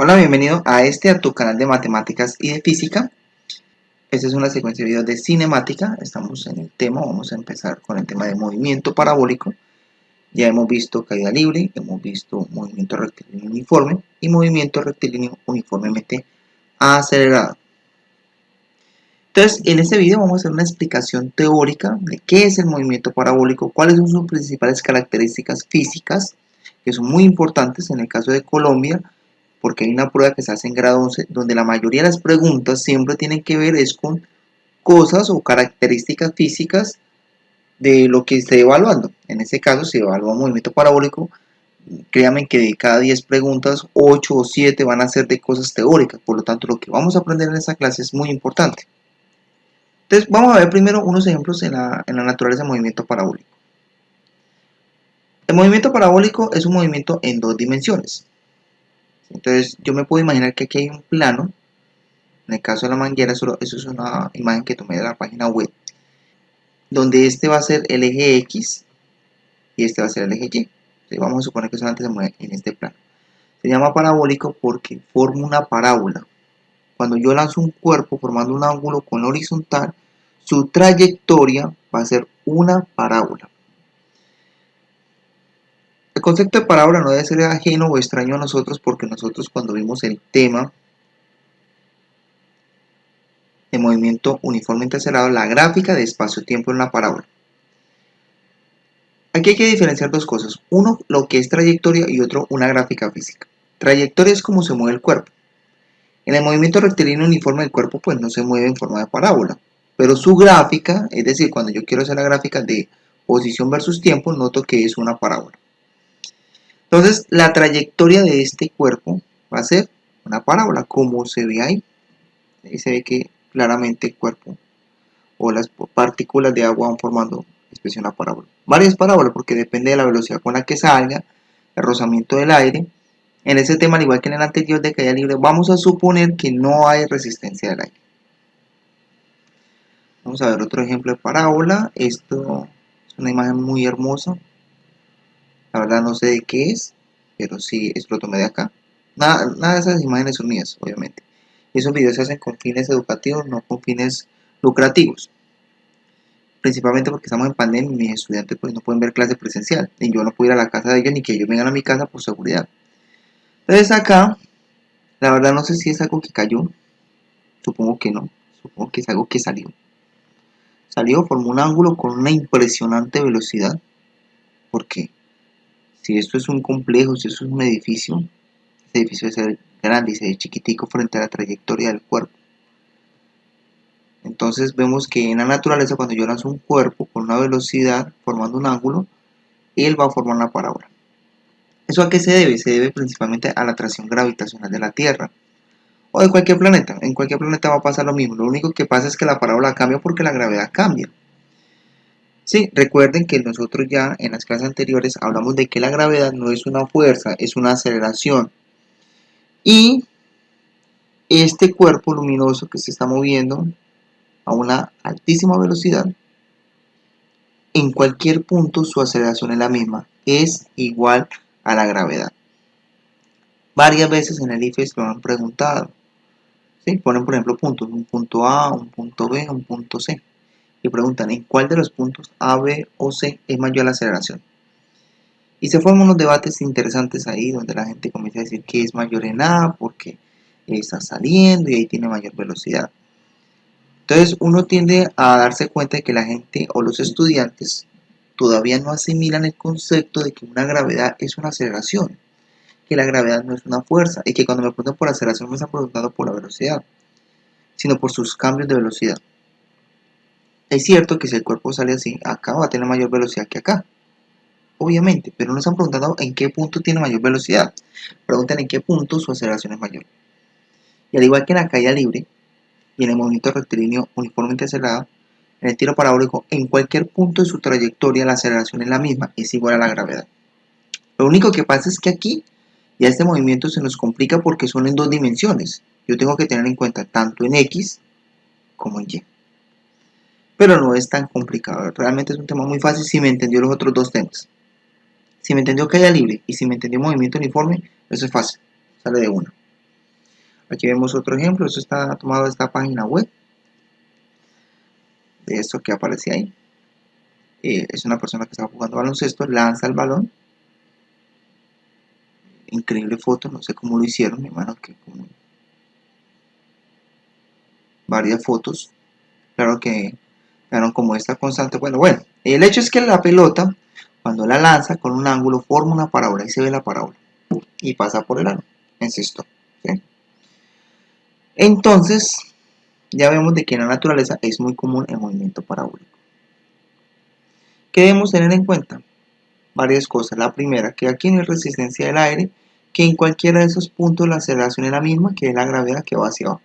Hola, bienvenido a tu canal de matemáticas y de física. Esta es una secuencia de videos de cinemática. Estamos en el tema, vamos a empezar con el tema de movimiento parabólico. Ya hemos visto caída libre, hemos visto movimiento rectilíneo uniforme y movimiento rectilíneo uniformemente acelerado. Entonces, en este video vamos a hacer una explicación teórica de qué es el movimiento parabólico, cuáles son sus principales características físicas, que son muy importantes en el caso de Colombia, porque hay una prueba que se hace en grado 11 donde la mayoría de las preguntas siempre tienen que ver es con cosas o características físicas de lo que esté evaluando. En este caso, si evalúa un movimiento parabólico, créanme que de cada 10 preguntas, 8 o 7 van a ser de cosas teóricas. Por lo tanto, lo que vamos a aprender en esta clase es muy importante. Entonces, vamos a ver primero unos ejemplos en la naturaleza del movimiento parabólico. El movimiento parabólico es un movimiento en dos dimensiones. Entonces, yo me puedo imaginar que aquí hay un plano. En el caso de la manguera, eso es una imagen que tomé de la página web, donde este va a ser el eje X y este va a ser el eje Y. Entonces, vamos a suponer que solamente se mueve en este plano. Se llama parabólico porque forma una parábola. Cuando yo lanzo un cuerpo formando un ángulo con horizontal, su trayectoria va a ser una parábola. El concepto de parábola no debe ser ajeno o extraño a nosotros porque nosotros cuando vimos el tema de movimiento uniformemente acelerado, la gráfica de espacio-tiempo en una parábola. Aquí hay que diferenciar dos cosas. Uno, lo que es trayectoria y otro, una gráfica física. Trayectoria es cómo se mueve el cuerpo. En el movimiento rectilíneo uniforme del cuerpo pues no se mueve en forma de parábola. Pero su gráfica, es decir, cuando yo quiero hacer la gráfica de posición versus tiempo, noto que es una parábola. Entonces, la trayectoria de este cuerpo va a ser una parábola, como se ve ahí. Ahí se ve que claramente el cuerpo o las partículas de agua van formando una parábola. Varias parábolas porque depende de la velocidad con la que salga, el rozamiento del aire. En ese tema, al igual que en el anterior de caída libre, vamos a suponer que no hay resistencia del aire. Vamos a ver otro ejemplo de parábola. Esto es una imagen muy hermosa. La verdad no sé de qué es, pero sí, esto lo tomé de acá. Nada de esas imágenes son mías, obviamente. Esos videos se hacen con fines educativos, no con fines lucrativos. Principalmente porque estamos en pandemia y mis estudiantes pues no pueden ver clase presencial, ni yo no puedo ir a la casa de ellos, ni que ellos vengan a mi casa por seguridad. Entonces acá, la verdad no sé si es algo que cayó, supongo que no, supongo que es algo que salió. Salió, formó un ángulo con una impresionante velocidad, porque si esto es un complejo, si esto es un edificio, este edificio debe ser grande y se ve chiquitico frente a la trayectoria del cuerpo. Entonces vemos que en la naturaleza cuando yo lanzo un cuerpo con una velocidad formando un ángulo, él va a formar una parábola. ¿Eso a qué se debe? Se debe principalmente a la atracción gravitacional de la Tierra o de cualquier planeta. En cualquier planeta va a pasar lo mismo. Lo único que pasa es que la parábola cambia porque la gravedad cambia. Sí, recuerden que nosotros ya en las clases anteriores hablamos de que la gravedad no es una fuerza, es una aceleración. Y este cuerpo luminoso que se está moviendo a una altísima velocidad, en cualquier punto su aceleración es la misma, es igual a la gravedad. Varias veces en el IFES lo han preguntado. ¿Sí? Ponen por ejemplo puntos, un punto A, un punto B, un punto C. Y preguntan en cuál de los puntos A, B o C es mayor la aceleración. Y se forman unos debates interesantes ahí donde la gente comienza a decir que es mayor en A porque está saliendo y ahí tiene mayor velocidad. Entonces uno tiende a darse cuenta de que la gente o los estudiantes todavía no asimilan el concepto de que una gravedad es una aceleración, que la gravedad no es una fuerza y que cuando me preguntan por aceleración me están preguntando por la velocidad, sino por sus cambios de velocidad. Es cierto que si el cuerpo sale así, acá va a tener mayor velocidad que acá, obviamente, pero no están preguntando en qué punto tiene mayor velocidad, preguntan en qué punto su aceleración es mayor. Y al igual que en la caída libre y en el movimiento rectilíneo uniformemente acelerado, en el tiro parabólico, en cualquier punto de su trayectoria la aceleración es la misma, es igual a la gravedad. Lo único que pasa es que aquí ya este movimiento se nos complica porque son en dos dimensiones. Yo tengo que tener en cuenta tanto en X como en Y. Pero no es tan complicado, realmente es un tema muy fácil si me entendió los otros dos temas. Si me entendió caída libre y si me entendió movimiento uniforme, eso es fácil, sale de una. Aquí vemos otro ejemplo, esto está tomado de esta página web, de esto que aparece ahí. Es una persona que está jugando baloncesto, lanza el balón. Increíble foto, no sé cómo lo hicieron, mi hermano, que como varias fotos, claro que quedaron como esta constante. Bueno, el hecho es que la pelota, cuando la lanza con un ángulo, forma una parábola, y se ve la parábola, y pasa por el aro, es esto, ¿sí? Entonces, ya vemos de que en la naturaleza es muy común el movimiento parabólico. ¿Qué debemos tener en cuenta? Varias cosas. La primera, que aquí no hay resistencia del aire, que en cualquiera de esos puntos la aceleración es la misma, que es la gravedad que va hacia abajo.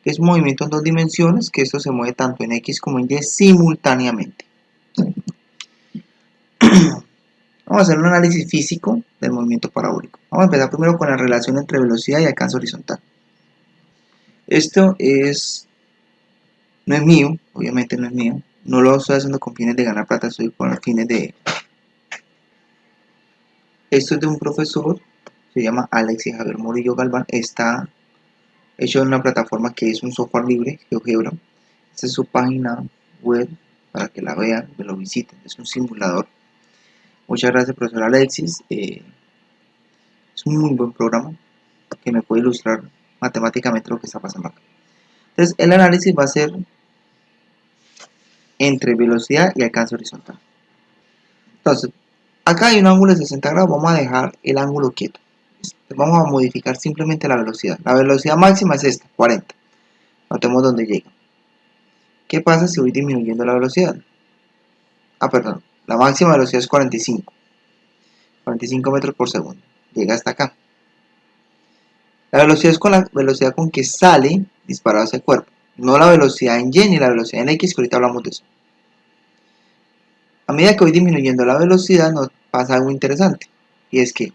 Es un movimiento en dos dimensiones, que esto se mueve tanto en X como en Y simultáneamente. Vamos a hacer un análisis físico del movimiento parabólico. Vamos a empezar primero con la relación entre velocidad y alcance horizontal. Esto no es mío, obviamente no es mío. No lo estoy haciendo con fines de ganar plata, estoy con fines de... Esto es de un profesor, se llama Alexis Javier Morillo Galván, está hecho en una plataforma que es un software libre, GeoGebra. Esta es su página web para que la vean, que lo visiten, es un simulador. Muchas gracias, profesor Alexis. Es un muy buen programa que me puede ilustrar matemáticamente lo que está pasando acá. Entonces, el análisis va a ser entre velocidad y alcance horizontal. Entonces, acá hay un ángulo de 60 grados, vamos a dejar el ángulo quieto. Vamos a modificar simplemente la velocidad. La velocidad máxima es esta, 40. Notemos dónde llega. ¿Qué pasa si voy disminuyendo la velocidad? Perdón, la máxima velocidad es 45. 45 metros por segundo. Llega hasta acá. La velocidad es con la velocidad con que sale disparado ese cuerpo. No la velocidad en Y ni la velocidad en X, que ahorita hablamos de eso. A medida que voy disminuyendo la velocidad, nos pasa algo interesante. Y es que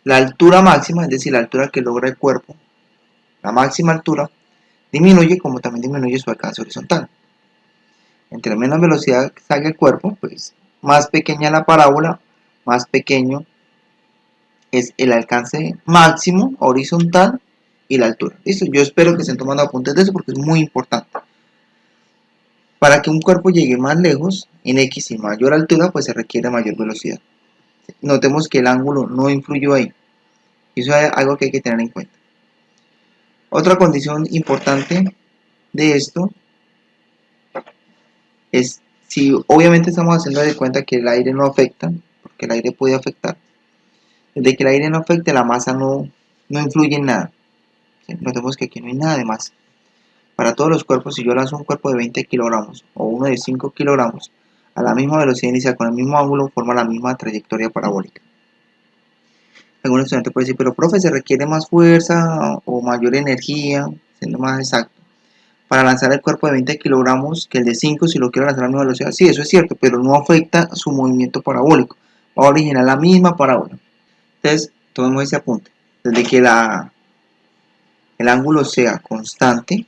la altura máxima, es decir, la altura que logra el cuerpo, la máxima altura, disminuye como también disminuye su alcance horizontal. Entre menos velocidad salga el cuerpo, pues más pequeña la parábola, más pequeño es el alcance máximo horizontal y la altura. ¿Listo? Yo espero que estén tomando apuntes de eso porque es muy importante. Para que un cuerpo llegue más lejos, en X y mayor altura, pues se requiere mayor velocidad. Notemos que el ángulo no influyó ahí. Eso es algo que hay que tener en cuenta. Otra condición importante de esto es si obviamente estamos haciendo de cuenta que el aire no afecta, porque el aire puede afectar. Desde que el aire no afecte, la masa no influye en nada. ¿Sí? Notemos que aquí no hay nada de masa. Para todos los cuerpos, si yo lanzo un cuerpo de 20 kilogramos o uno de 5 kilogramos, a la misma velocidad inicial con el mismo ángulo forma la misma trayectoria parabólica. Algún estudiante puede decir, pero profe, ¿se requiere más fuerza o mayor energía, siendo más exacto, para lanzar el cuerpo de 20 kilogramos que el de 5 si lo quiero lanzar a la misma velocidad? Sí, eso es cierto, pero no afecta su movimiento parabólico. Va a originar la misma parábola. Entonces, tomemos ese apunte. Desde que el ángulo sea constante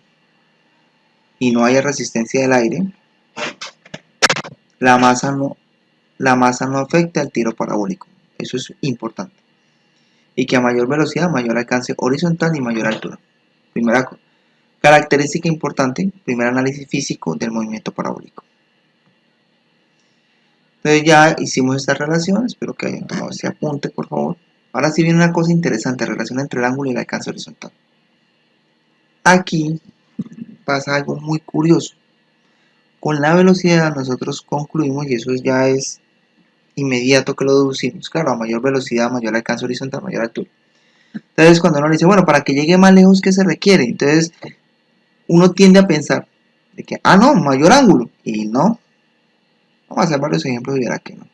y no haya resistencia del aire, la masa no afecta al tiro parabólico. Eso es importante. Y que a mayor velocidad, mayor alcance horizontal y mayor altura. Primera característica importante, primer análisis físico del movimiento parabólico. Entonces ya hicimos esta relación, espero que hayan tomado ese apunte, por favor. Ahora sí viene una cosa interesante, relación entre el ángulo y el alcance horizontal. Aquí pasa algo muy curioso. Con la velocidad nosotros concluimos, y eso ya es inmediato que lo deducimos, claro, a mayor velocidad, mayor alcance horizontal, mayor altura. Entonces cuando uno dice, bueno, para que llegue más lejos, ¿qué se requiere? Entonces uno tiende a pensar de que, no, mayor ángulo, y no. Vamos a hacer varios ejemplos y verá que no.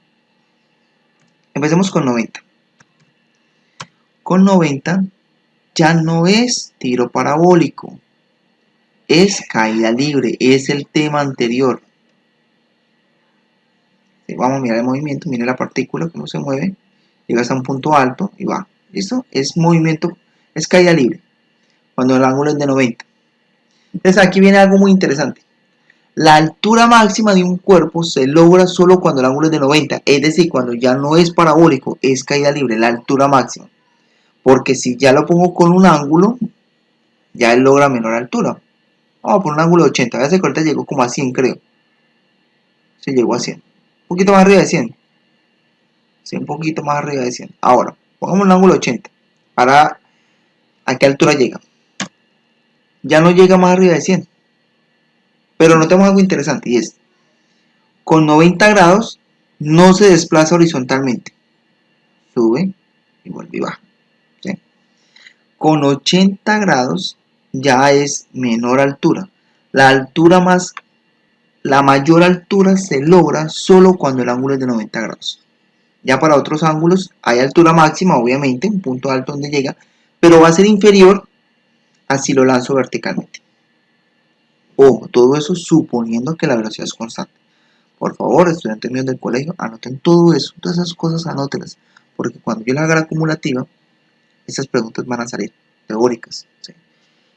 Empecemos con 90. Con 90 ya no es tiro parabólico, es caída libre, es el tema anterior. Vamos a mirar el movimiento, mire la partícula, cómo se mueve, llega hasta un punto alto y va. ¿Listo? Es movimiento, es caída libre, cuando el ángulo es de 90. Entonces aquí viene algo muy interesante. La altura máxima de un cuerpo se logra solo cuando el ángulo es de 90, es decir, cuando ya no es parabólico, es caída libre, la altura máxima. Porque si ya lo pongo con un ángulo, ya él logra menor altura. Vamos a poner un ángulo de 80. Vean que ahorita llegó como a 100, creo. Se llegó a 100. Un poquito más arriba de 100. Sí, un poquito más arriba de 100. Ahora, pongamos un ángulo de 80. Ahora, ¿a qué altura llega? Ya no llega más arriba de 100. Pero notemos algo interesante y es, con 90 grados no se desplaza horizontalmente. Sube y vuelve y baja. ¿Sí? Con 80 grados ya es menor altura. La mayor altura se logra solo cuando el ángulo es de 90 grados. Ya para otros ángulos hay altura máxima, obviamente, un punto alto donde llega, pero va a ser inferior a si lo lanzo verticalmente. Ojo, todo eso suponiendo que la velocidad es constante. Por favor, estudiantes míos del colegio, anoten todo eso, todas esas cosas anótenlas, porque cuando yo les haga la acumulativa, esas preguntas van a salir teóricas, ¿sí?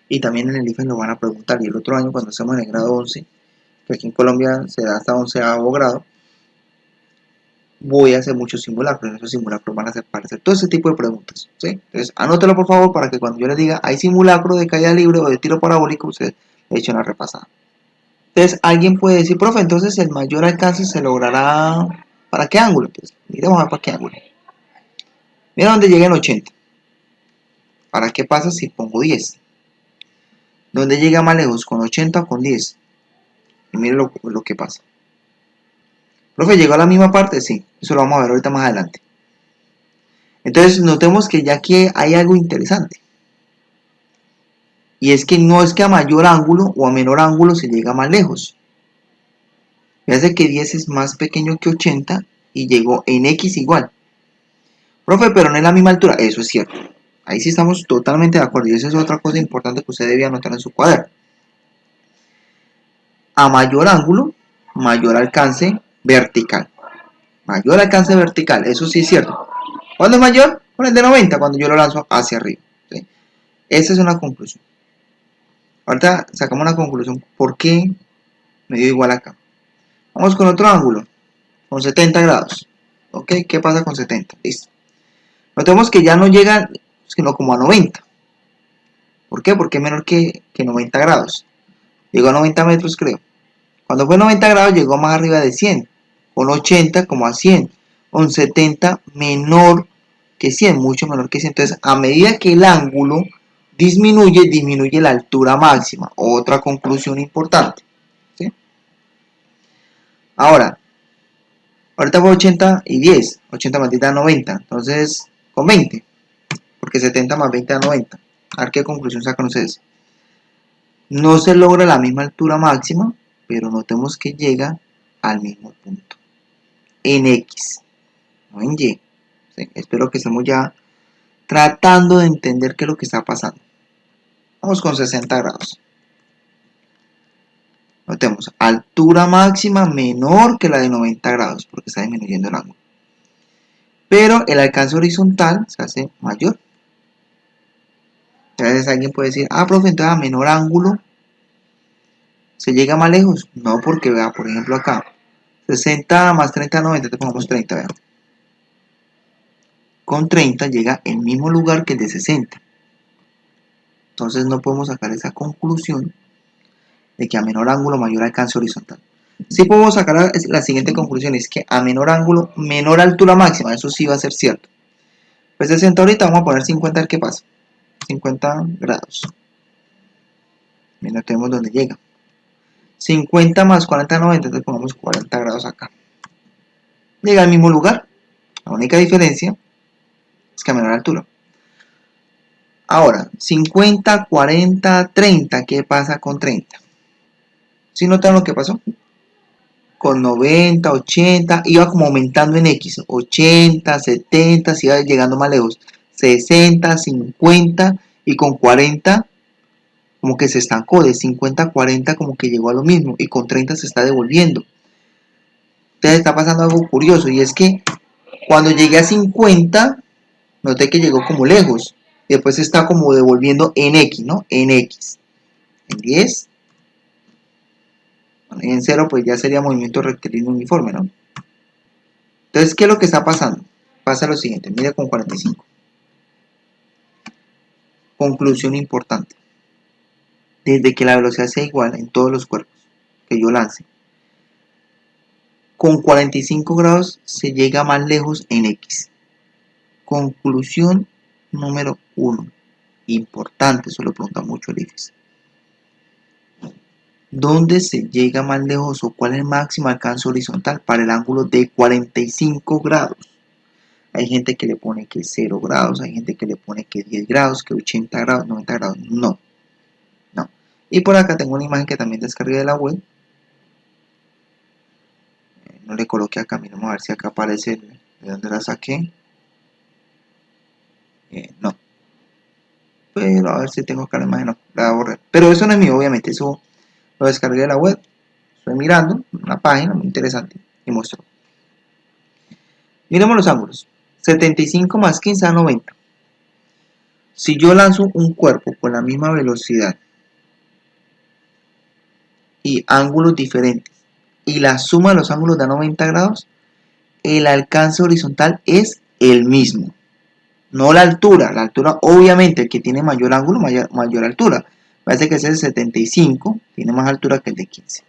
Y también en el IFES lo van a preguntar, y el otro año cuando estemos en el grado 11, que aquí en Colombia se da hasta 11º grado, voy a hacer muchos simulacros, en esos simulacros van a aparecer todo ese tipo de preguntas, ¿sí? Entonces, anótelo por favor para que cuando yo les diga, hay simulacro de caída libre o de tiro parabólico, ustedes le echen una repasada. Entonces, alguien puede decir, profe, entonces el mayor alcance se logrará, ¿para qué ángulo? Pues, miremos a ver para qué ángulo. Mira donde llega en 80. ¿Para qué pasa si pongo 10? ¿Dónde llega más lejos? ¿Con 80 o con 10? Y mire lo que pasa. Profe, ¿llegó a la misma parte? Sí, eso lo vamos a ver ahorita más adelante. Entonces, notemos que ya aquí hay algo interesante. Y es que no es que a mayor ángulo o a menor ángulo se llega más lejos. Fíjense que 10 es más pequeño que 80 y llegó en X igual. Profe, pero no es la misma altura. Eso es cierto. Ahí sí estamos totalmente de acuerdo. Y esa es otra cosa importante que usted debía anotar en su cuaderno. A mayor ángulo, mayor alcance vertical. Mayor alcance vertical, eso sí es cierto. ¿Cuándo es mayor? Con el de 90, cuando yo lo lanzo hacia arriba. ¿Sí? Esa es una conclusión. Ahorita sacamos una conclusión. ¿Por qué me dio igual acá? Vamos con otro ángulo, con 70 grados. ¿Ok? ¿Qué pasa con 70? Listo. Notemos que ya no llega, sino como a 90. ¿Por qué? Porque es menor que 90 grados. Llegó a 90 metros, creo. Cuando fue 90 grados, llegó más arriba de 100. Con 80 como a 100. Con 70 menor que 100, mucho menor que 100. Entonces, a medida que el ángulo disminuye la altura máxima. Otra conclusión importante. ¿Sí? Ahora, ahorita fue 80 y 10. 80 más 10 da 90. Entonces, con 20. Porque 70 más 20 da 90. A ver qué conclusión sacan ustedes. No se logra la misma altura máxima, pero notemos que llega al mismo punto. En X, no en Y. ¿Sí? Espero que estemos ya tratando de entender qué es lo que está pasando. Vamos con 60 grados. Notemos, altura máxima menor que la de 90 grados, porque está disminuyendo el ángulo. Pero el alcance horizontal se hace mayor. Entonces alguien puede decir, profe, entonces a menor ángulo se llega más lejos. No, porque vea, por ejemplo acá, 60 más 30, 90, te pongamos 30, vean. Con 30 llega el mismo lugar que el de 60. Entonces no podemos sacar esa conclusión de que a menor ángulo mayor alcance horizontal. Sí podemos sacar la siguiente conclusión, es que a menor ángulo, menor altura máxima, eso sí va a ser cierto. Pues 60 ahorita, vamos a poner 50 a ver qué pasa. 50 grados. Mira, tenemos donde llega. 50 más 40, 90, entonces pongamos 40 grados acá. Llega al mismo lugar. La única diferencia es que a menor altura. Ahora, 50, 40, 30, ¿qué pasa con 30? ¿Sí notaron lo que pasó? Con 90, 80, iba como aumentando en X, 80, 70, se iba llegando más lejos, 60, 50 y con 40 como que se estancó, de 50 a 40 como que llegó a lo mismo y con 30 se está devolviendo. Entonces está pasando algo curioso y es que cuando llegué a 50, noté que llegó como lejos y después se está como devolviendo en X, ¿no? En X, en 10. Y en 0 pues ya sería movimiento rectilíneo uniforme, ¿no? Entonces, ¿qué es lo que está pasando? Pasa lo siguiente, mire con 45. Conclusión importante. Desde que la velocidad sea igual en todos los cuerpos que yo lance, con 45 grados se llega más lejos en X. Conclusión número 1. Importante, eso lo pregunta mucho el IFES. ¿Dónde se llega más lejos o cuál es el máximo alcance horizontal para el ángulo de 45 grados? Hay gente que le pone que 0 grados, hay gente que le pone que 10 grados, que 80 grados, 90 grados. No, no. Y por acá tengo una imagen que también descargué de la web. No le coloqué acá, miremos a ver si acá aparece de dónde la saqué. No. Pero a ver si tengo acá la imagen, no, la borré. Pero eso no es mío, obviamente, eso lo descargué de la web. Estoy mirando una página muy interesante y muestro. Miremos los ángulos. 75 más 15 da 90. Si yo lanzo un cuerpo con la misma velocidad y ángulos diferentes y la suma de los ángulos da 90 grados, el alcance horizontal es el mismo. No la altura obviamente el que tiene mayor ángulo, mayor altura. Parece que ese es el 75, tiene más altura que el de 15.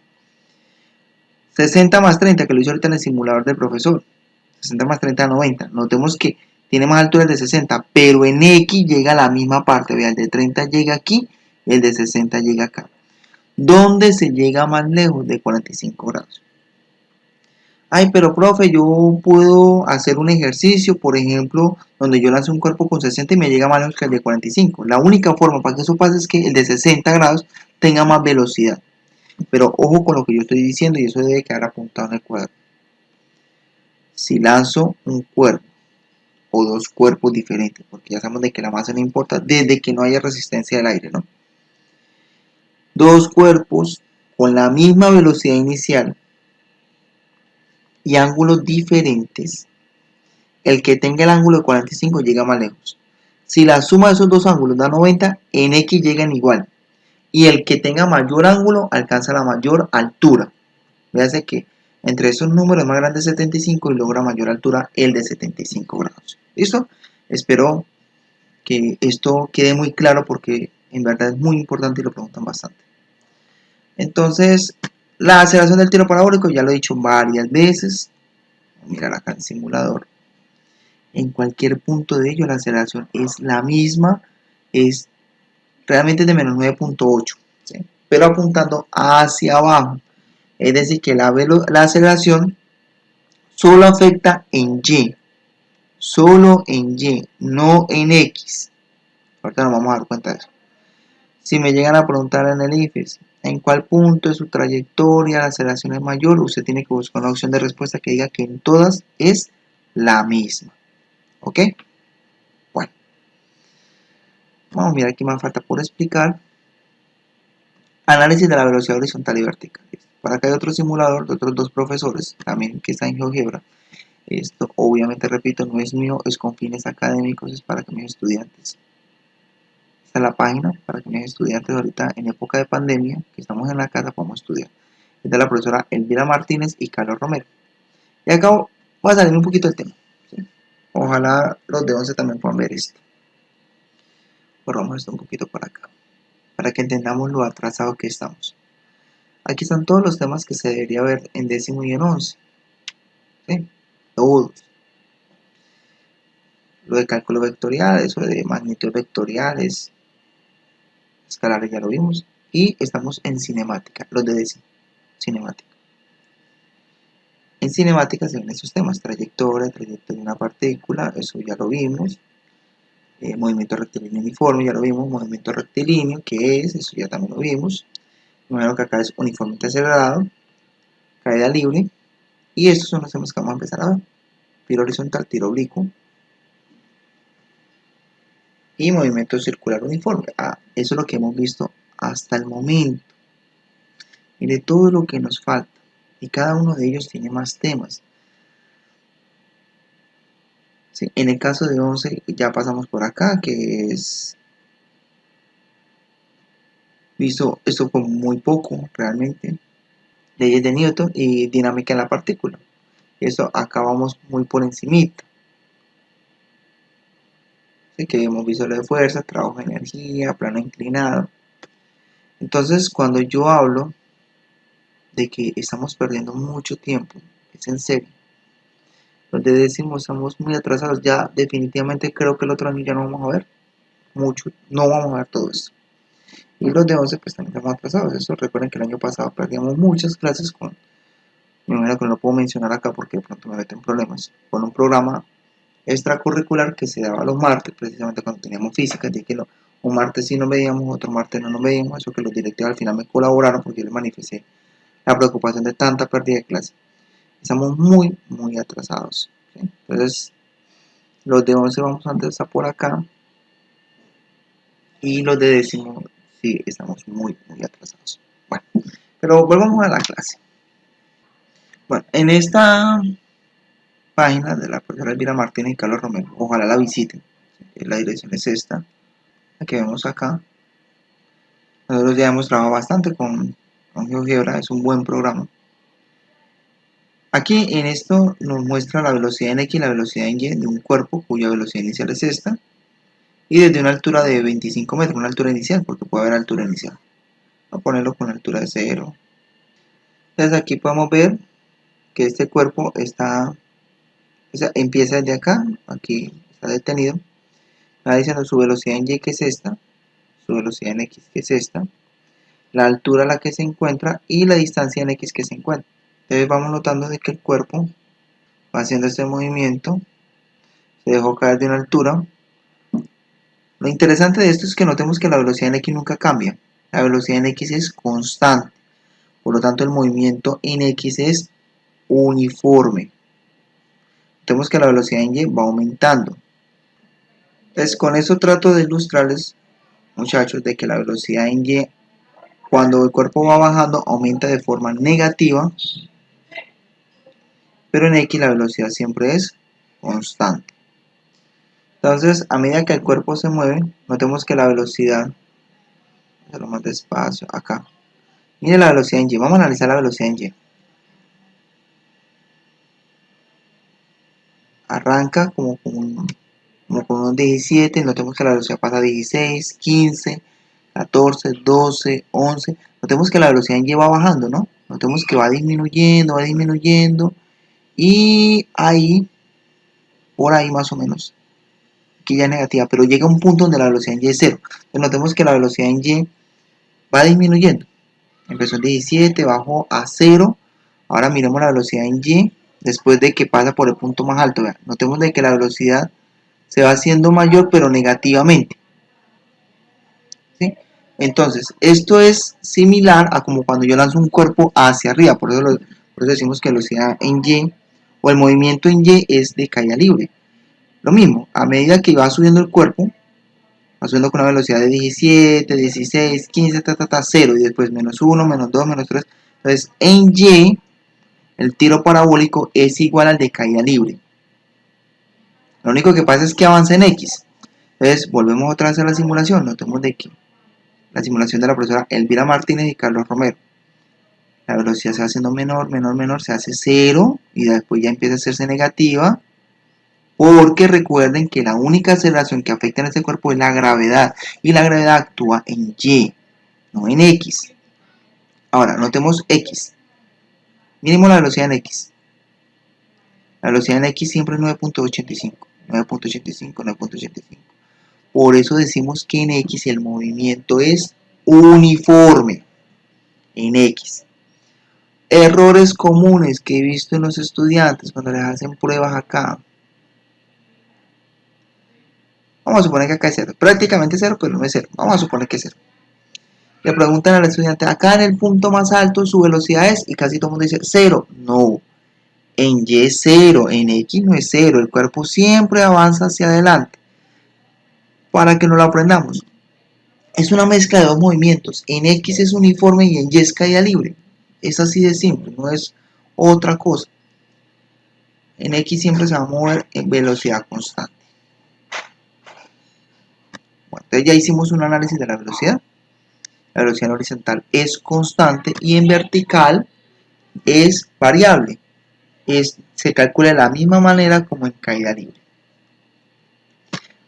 60 más 30, que lo hice ahorita en el simulador del profesor. 60 más 30 da 90. Notemos que tiene más altura el de 60, pero en X llega a la misma parte. Vea, el de 30 llega aquí y el de 60 llega acá. ¿Dónde se llega más lejos? De 45 grados. Ay, pero profe, yo puedo hacer un ejercicio, por ejemplo, donde yo lance un cuerpo con 60 y me llega más lejos que el de 45. La única forma para que eso pase es que el de 60 grados tenga más velocidad. Pero ojo con lo que yo estoy diciendo y eso debe quedar apuntado en el cuadro. Si lanzo un cuerpo o dos cuerpos diferentes, porque ya sabemos de que la masa no importa desde que no haya resistencia del aire, ¿no? Dos cuerpos con la misma velocidad inicial y ángulos diferentes, el que tenga el ángulo de 45 llega más lejos. Si la suma de esos dos ángulos da 90, en X llegan igual. Y el que tenga mayor ángulo alcanza la mayor altura. Véase que entre esos números más grande 75 y logra mayor altura el de 75 grados. ¿Listo? Espero que esto quede muy claro porque en verdad es muy importante y lo preguntan bastante. Entonces, la aceleración del tiro parabólico ya lo he dicho varias veces. Mirar acá en el simulador. En cualquier punto de ello la aceleración es la misma, es realmente de menos 9.8, ¿sí? Pero apuntando hacia abajo. Es decir, que la aceleración solo afecta en Y, solo en Y, no en X. Ahorita nos vamos a dar cuenta de eso. Si me llegan a preguntar en el IFES en cuál punto de su trayectoria la aceleración es mayor, usted tiene que buscar una opción de respuesta que diga que en todas es la misma. ¿Ok? Bueno, vamos a mirar aquí más falta por explicar. Análisis de la velocidad horizontal y vertical. Para acá hay otro simulador de otros dos profesores, también que está en GeoGebra. Esto obviamente, repito, no es mío, es con fines académicos, es para que mis estudiantes. Esta es la página para que mis estudiantes ahorita en época de pandemia, que estamos en la casa, podamos estudiar. Es de la profesora Elvira Martínez y Carlos Romero. Y acá voy a salirme un poquito del tema, ¿sí? Ojalá los de 11 también puedan ver esto. Borramos esto un poquito por acá, para que entendamos lo atrasado que estamos. Aquí están todos los temas que se debería ver en décimo y en 11. ¿Sí? Todos. Lo de cálculo vectorial, eso de magnitudes vectoriales, escalares ya lo vimos. Y estamos en cinemática, los de décimo, cinemática. En cinemática se ven esos temas, trayectoria de una partícula, eso ya lo vimos. Movimiento rectilíneo uniforme, ya lo vimos. Movimiento rectilíneo, ¿qué es? Eso ya también lo vimos. Primero que acá es uniformemente acelerado, caída libre. Y estos son los temas que vamos a empezar a ver. Tiro horizontal, tiro oblicuo. Y movimiento circular uniforme. Eso es lo que hemos visto hasta el momento. Mire todo lo que nos falta. Y cada uno de ellos tiene más temas. ¿Sí? En el caso de 11 ya pasamos por acá, que es visto esto con muy poco realmente. Leyes de Newton y dinámica en la partícula. Eso acá vamos muy por encimita. ¿sí? Que hemos visto lo de fuerza, trabajo de energía, plano inclinado. Entonces, cuando yo hablo de que estamos perdiendo mucho tiempo, es en serio. Donde decimos estamos muy atrasados, ya definitivamente creo que el otro año ya no vamos a ver mucho, no vamos a ver todo esto. Y los de 11 pues también estamos atrasados. Eso recuerden que el año pasado perdíamos muchas clases con, me imagino que no lo puedo mencionar acá porque de pronto me meten problemas, con un programa extracurricular que se daba los martes, precisamente cuando teníamos física, de que un martes sí nos veíamos, otro martes no nos veíamos, eso que los directivos al final me colaboraron porque yo les manifesté la preocupación de tanta pérdida de clase. Estamos muy, muy atrasados, ¿sí? Entonces, los de 11 vamos antes a por acá y los de décimo sí estamos muy, muy atrasados. Bueno, pero volvamos a la clase. Bueno, en esta página de la profesora Elvira Martínez y Carlos Romero, ojalá la visiten. La dirección es esta, la que vemos acá. Nosotros ya hemos trabajado bastante con GeoGebra, es un buen programa. Aquí en esto nos muestra la velocidad en X y la velocidad en Y de un cuerpo cuya velocidad inicial es esta, y desde una altura de 25 metros, una altura inicial, porque puede haber altura inicial. Voy a ponerlo con altura de 0. Entonces aquí podemos ver que este cuerpo está, o sea, empieza desde acá, aquí está detenido, está diciendo su velocidad en Y que es esta, su velocidad en X que es esta, la altura a la que se encuentra y la distancia en X que se encuentra. Entonces vamos notando de que el cuerpo va haciendo este movimiento, se dejó caer de una altura. Lo interesante de esto es que notemos que la velocidad en X nunca cambia, la velocidad en X es constante, por lo tanto el movimiento en X es uniforme. Notemos que la velocidad en Y va aumentando. Entonces con esto trato de ilustrarles, muchachos, de que la velocidad en Y, cuando el cuerpo va bajando, aumenta de forma negativa, pero en X la velocidad siempre es constante. Entonces, a medida que el cuerpo se mueve, notemos que la velocidad, hacerlo más despacio, acá. Mire la velocidad en Y, vamos a analizar la velocidad en Y. Arranca como con unos 17, notemos que la velocidad pasa a 16, 15, 14, 12, 11. Notemos que la velocidad en Y va bajando, ¿no? Notemos que va disminuyendo. Y ahí, por ahí más o menos, aquí ya es negativa, pero llega a un punto donde la velocidad en Y es 0. Entonces notemos que la velocidad en Y va disminuyendo. Empezó en 17, bajó a 0. Ahora miremos la velocidad en Y después de que pasa por el punto más alto. Vean, notemos de que la velocidad se va haciendo mayor, pero negativamente, ¿sí? Entonces, esto es similar a como cuando yo lanzo un cuerpo hacia arriba. Por eso decimos que la velocidad en Y o el movimiento en Y es de caída libre. Lo mismo, a medida que va subiendo el cuerpo, va subiendo con una velocidad de 17, 16, 15, 0, y después menos 1, menos 2, menos 3. Entonces, en Y, el tiro parabólico es igual al de caída libre. Lo único que pasa es que avanza en X. Entonces, volvemos otra vez a la simulación. Notemos de que la simulación de la profesora Elvira Martínez y Carlos Romero. La velocidad se va haciendo menor, se hace 0, y después ya empieza a hacerse negativa. Porque recuerden que la única aceleración que afecta en este cuerpo es la gravedad, y la gravedad actúa en Y, no en X. Ahora, notemos X. Miremos la velocidad en X. La velocidad en X siempre es 9.85. 9.85, 9.85. Por eso decimos que en X el movimiento es uniforme. En X. Errores comunes que he visto en los estudiantes cuando les hacen pruebas acá. Vamos a suponer que acá es 0. Prácticamente 0, pero no es 0. Vamos a suponer que es 0. Le preguntan al estudiante, acá en el punto más alto su velocidad es, y casi todo el mundo dice 0. No, en Y es 0, en X no es 0. El cuerpo siempre avanza hacia adelante. Para que no lo aprendamos. Es una mezcla de dos movimientos. En X es uniforme y en Y es caída libre. Es así de simple, no es otra cosa. En X siempre se va a mover en velocidad constante. Bueno, entonces ya hicimos un análisis de la velocidad. La velocidad en horizontal es constante y en vertical es variable. Se calcula de la misma manera como en caída libre.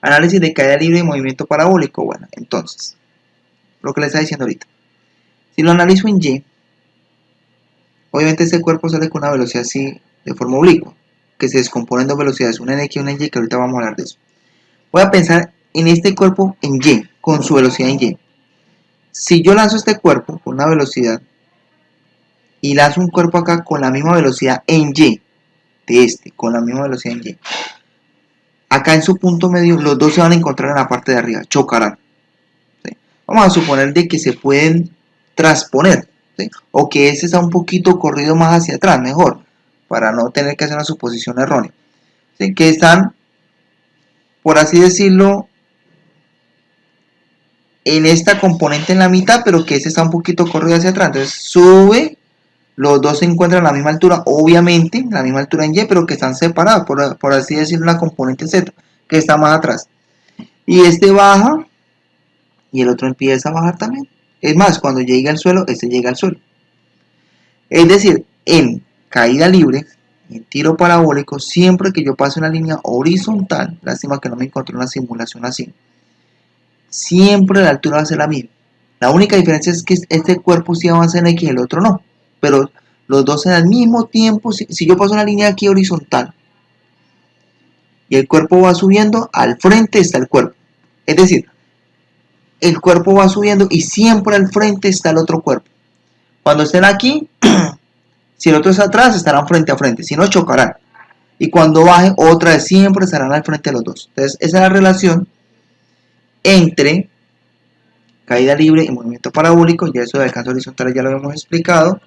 Análisis de caída libre y movimiento parabólico. Bueno, entonces, lo que les estaba diciendo ahorita. Si lo analizo en Y, obviamente este cuerpo sale con una velocidad así, de forma oblicua, que se descompone en dos velocidades, una en X y una en Y, que ahorita vamos a hablar de eso. Voy a pensar en este cuerpo en Y, con su velocidad en Y. Si yo lanzo este cuerpo con una velocidad y lanzo un cuerpo acá con la misma velocidad en Y, de este, con la misma velocidad en Y, acá en su punto medio los dos se van a encontrar en la parte de arriba, chocarán. ¿Sí? Vamos a suponer de que se pueden transponer, ¿sí? O que este está un poquito corrido más hacia atrás, mejor, para no tener que hacer una suposición errónea, ¿sí? Que están, por así decirlo, en esta componente en la mitad, pero que este está un poquito corrido hacia atrás. Entonces sube, los dos se encuentran a la misma altura, obviamente, la misma altura en Y, pero que están separados, por así decirlo, la componente Z, que está más atrás. Y este baja, y el otro empieza a bajar también. Es más, cuando llegue al suelo, este llega al suelo. Es decir, en caída libre, en tiro parabólico, siempre que yo pase una línea horizontal, lástima que no me encontré una simulación así, siempre la altura va a ser la misma. La única diferencia es que este cuerpo sí avanza en X y el otro no. Pero los dos al mismo tiempo, si yo paso una línea aquí horizontal y el cuerpo va subiendo, al frente está el cuerpo. Es decir, el cuerpo va subiendo y siempre al frente está el otro cuerpo. Cuando estén aquí, si el otro está atrás, estarán frente a frente, si no chocarán. Y cuando baje, otra vez siempre estarán al frente de los dos. Entonces, esa es la relación entre caída libre y movimiento parabólico. Ya eso de alcance horizontal ya lo hemos explicado.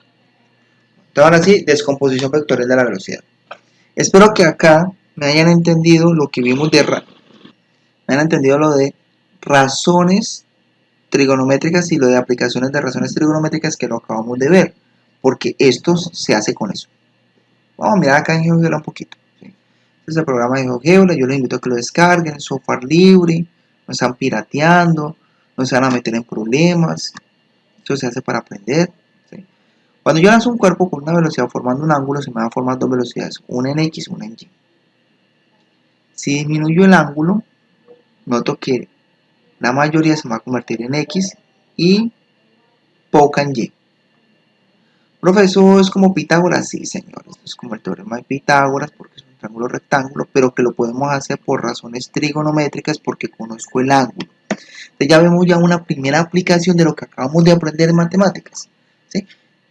Entonces, ahora sí, descomposición vectorial de la velocidad. Espero que acá me hayan entendido lo que vimos me hayan entendido lo de razones trigonométricas y lo de aplicaciones de razones trigonométricas que lo acabamos de ver, porque esto se hace con eso. Vamos a mirar acá en GeoGebra un poquito. ¿Sí? Este es el programa de GeoGebra, yo les invito a que lo descarguen, es software libre, no están pirateando, no se van a meter en problemas, eso se hace para aprender. ¿Sí? Cuando yo lanzo un cuerpo con una velocidad formando un ángulo, se me van a formar dos velocidades, una en X, una en Y. Si disminuyo el ángulo, noto que la mayoría se va a convertir en X y poca en Y. Profesor, ¿es como Pitágoras? Sí, señores, es como el teorema de Pitágoras porque es un triángulo rectángulo, pero que lo podemos hacer por razones trigonométricas porque conozco el ángulo. Entonces ya vemos ya una primera aplicación de lo que acabamos de aprender en matemáticas. ¿Sí?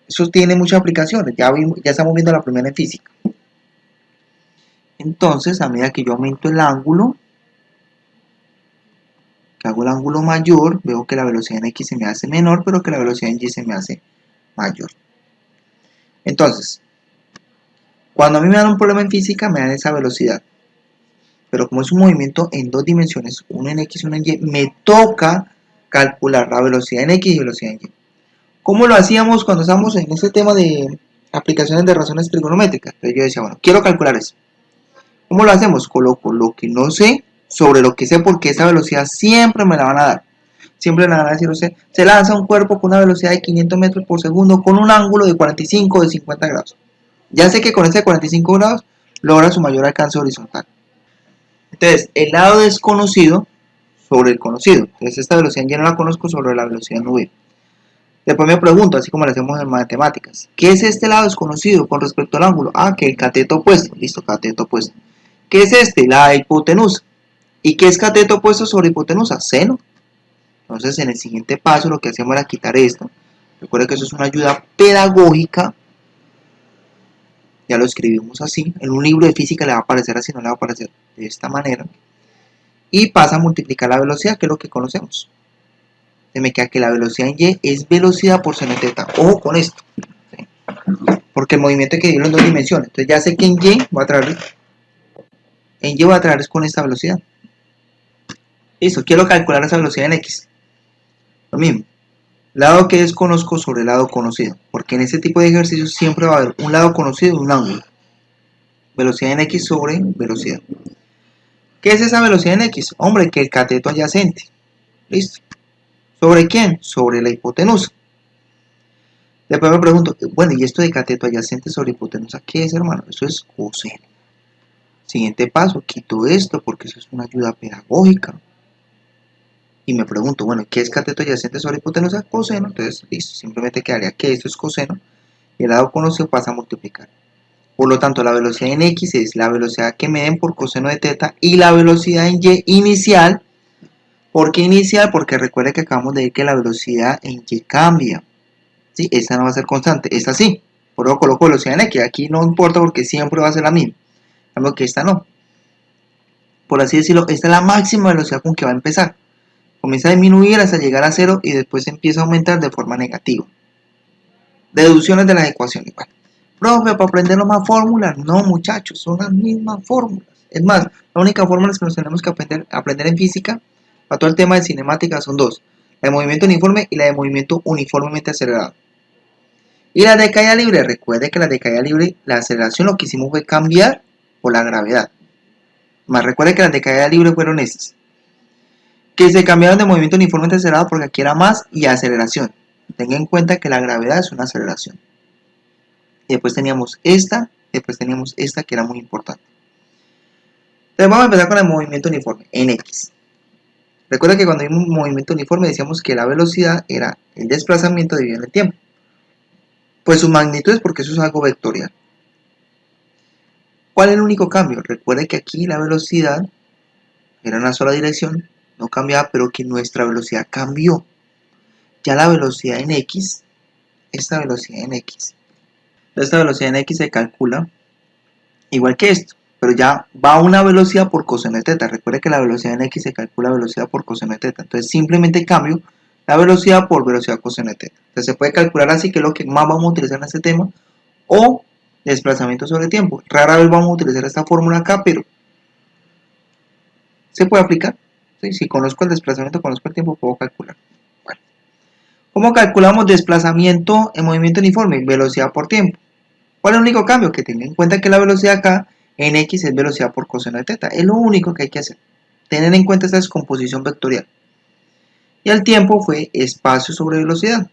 Eso tiene muchas aplicaciones, ya estamos viendo la primera en física. Entonces, a medida que yo aumento el ángulo, que hago el ángulo mayor, veo que la velocidad en X se me hace menor, pero que la velocidad en Y se me hace mayor. Entonces, cuando a mí me dan un problema en física, me dan esa velocidad. Pero como es un movimiento en dos dimensiones, uno en X y uno en Y, me toca calcular la velocidad en X y velocidad en Y. ¿Cómo lo hacíamos cuando estábamos en este tema de aplicaciones de razones trigonométricas? Entonces yo decía, bueno, quiero calcular eso. ¿Cómo lo hacemos? Coloco lo que no sé sobre lo que sé, porque esa velocidad siempre me la van a dar. Siempre me la van a decir, se lanza un cuerpo con una velocidad de 500 metros por segundo con un ángulo de 45 o de 50 grados. Ya sé que con ese 45 grados logra su mayor alcance horizontal. Entonces, el lado desconocido sobre el conocido. Entonces, esta velocidad ya no la conozco sobre la velocidad nube. Después me pregunto, así como lo hacemos en matemáticas, ¿qué es este lado desconocido con respecto al ángulo? Ah, que el cateto opuesto. Listo, cateto opuesto. ¿Qué es este? La hipotenusa. ¿Y qué es cateto opuesto sobre hipotenusa? Seno. Entonces, en el siguiente paso, lo que hacemos era quitar esto. Recuerda que eso es una ayuda pedagógica. Ya lo escribimos así. En un libro de física le va a aparecer así, no le va a aparecer de esta manera. Y pasa a multiplicar la velocidad, que es lo que conocemos. Se me queda que la velocidad en Y es velocidad por seno teta. Ojo con esto. ¿Sí? Porque el movimiento hay que dividirlo en dos dimensiones. Entonces ya sé que en Y voy a traer con esta velocidad. Listo, quiero calcular esa velocidad en X. Lo mismo. Lado que desconozco sobre el lado conocido. Porque en este tipo de ejercicios siempre va a haber un lado conocido y un ángulo. Velocidad en X sobre velocidad. ¿Qué es esa velocidad en X? Hombre, que el cateto adyacente. Listo. ¿Sobre quién? Sobre la hipotenusa. Después me pregunto, bueno, ¿y esto de cateto adyacente sobre hipotenusa qué es, hermano? Eso es coseno. Siguiente paso, quito esto porque eso es una ayuda pedagógica. Y me pregunto, bueno, ¿qué es cateto adyacente sobre hipotenusa? Coseno. Entonces, listo, simplemente quedaría que esto es coseno y el lado conocido pasa a multiplicar. Por lo tanto, la velocidad en X es la velocidad que me den por coseno de teta y la velocidad en Y inicial. ¿Por qué inicial? Porque recuerde que acabamos de decir que la velocidad en Y cambia. ¿Sí? Esta no va a ser constante, esta sí. Por eso coloco velocidad en X. Aquí no importa porque siempre va a ser la misma. Algo que esta no. Por así decirlo, esta es la máxima velocidad con que va a empezar. Comienza a disminuir hasta llegar a cero y después empieza a aumentar de forma negativa. Deducciones de las ecuaciones. Bueno, profe, para aprender más fórmulas. No, muchachos, son las mismas fórmulas. Es más, la única fórmula que nos tenemos que aprender en física para todo el tema de cinemática son dos. La de movimiento uniforme y la de movimiento uniformemente acelerado. Y la de caída libre, recuerde que la de caída libre, la aceleración lo que hicimos fue cambiar por la gravedad. Más recuerde que las de caída libre fueron estas. Que se cambiaron de movimiento uniformemente acelerado porque aquí era más y aceleración. Tenga en cuenta que la gravedad es una aceleración. Y después teníamos esta que era muy importante. Entonces vamos a empezar con el movimiento uniforme, en X. Recuerda que cuando vimos un movimiento uniforme decíamos que la velocidad era el desplazamiento dividido en el tiempo. Pues sus magnitudes, porque eso es algo vectorial. ¿Cuál es el único cambio? Recuerde que aquí la velocidad era una sola dirección, no cambiaba, pero que nuestra velocidad cambió. Ya la velocidad en X, esta velocidad en X se calcula igual que esto, pero ya va a una velocidad por coseno de teta. Recuerde que la velocidad en X se calcula velocidad por coseno de teta. Entonces simplemente cambio la velocidad por velocidad coseno de teta. Entonces se puede calcular así, que es lo que más vamos a utilizar en este tema, o desplazamiento sobre tiempo. Rara vez vamos a utilizar esta fórmula acá, pero se puede aplicar. ¿Sí? Si conozco el desplazamiento, conozco el tiempo, puedo calcular. Bueno. ¿Cómo calculamos desplazamiento en movimiento uniforme? Velocidad por tiempo. ¿Cuál es el único cambio? Que tengan en cuenta que la velocidad acá en X es velocidad por coseno de teta. Es lo único que hay que hacer. Tener en cuenta esta descomposición vectorial. Y el tiempo fue espacio sobre velocidad.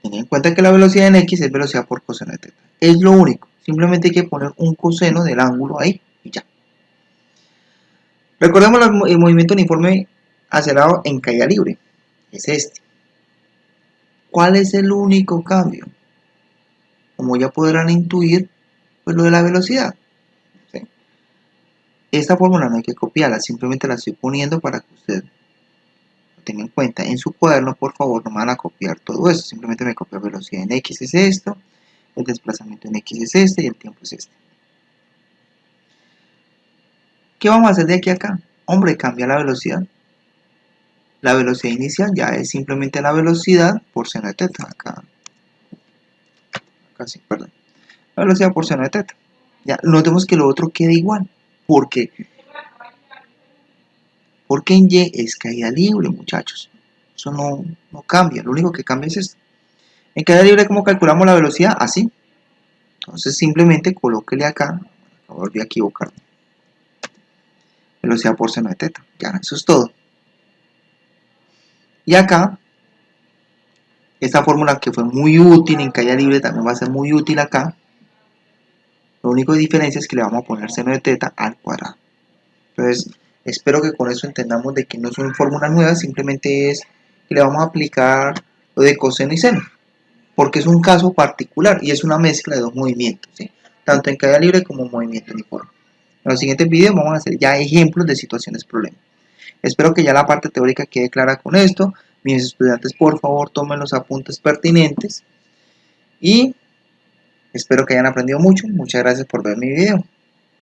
Tengan en cuenta que la velocidad en X es velocidad por coseno de teta. Es lo único. Simplemente hay que poner un coseno del ángulo ahí y ya. Recordemos el movimiento uniforme acelerado en caída libre. Es este. ¿Cuál es el único cambio? Como ya podrán intuir, pues lo de la velocidad. ¿Sí? Esta fórmula no hay que copiarla, simplemente la estoy poniendo para que usted lo tenga en cuenta. En su cuaderno, por favor, no me van a copiar todo esto, simplemente me copio velocidad en X es esto, el desplazamiento en X es este y el tiempo es este. ¿Qué vamos a hacer de aquí a acá? Hombre, cambia la velocidad. La velocidad inicial ya es simplemente la velocidad por seno de teta. Acá sí, perdón. La velocidad por seno de teta. Ya, notemos que lo otro queda igual. Porque en Y es caída libre, muchachos. Eso no cambia. Lo único que cambia es esto. En caída libre, ¿cómo calculamos la velocidad? Así. Entonces simplemente colóquele acá. Volví a equivocarme. Velocidad por seno de teta. Ya, eso es todo. Y acá, esta fórmula que fue muy útil en caída libre también va a ser muy útil acá. Lo único de diferencia es que le vamos a poner seno de teta al cuadrado. Entonces, espero que con eso entendamos de que no son fórmulas nuevas, simplemente es que le vamos a aplicar lo de coseno y seno, porque es un caso particular y es una mezcla de dos movimientos, ¿sí? Tanto en caída libre como en movimiento uniforme. En los siguientes videos vamos a hacer ya ejemplos de situaciones problema. Espero que ya la parte teórica quede clara con esto. Mis estudiantes, por favor, tomen los apuntes pertinentes y espero que hayan aprendido mucho. Muchas gracias por ver mi video.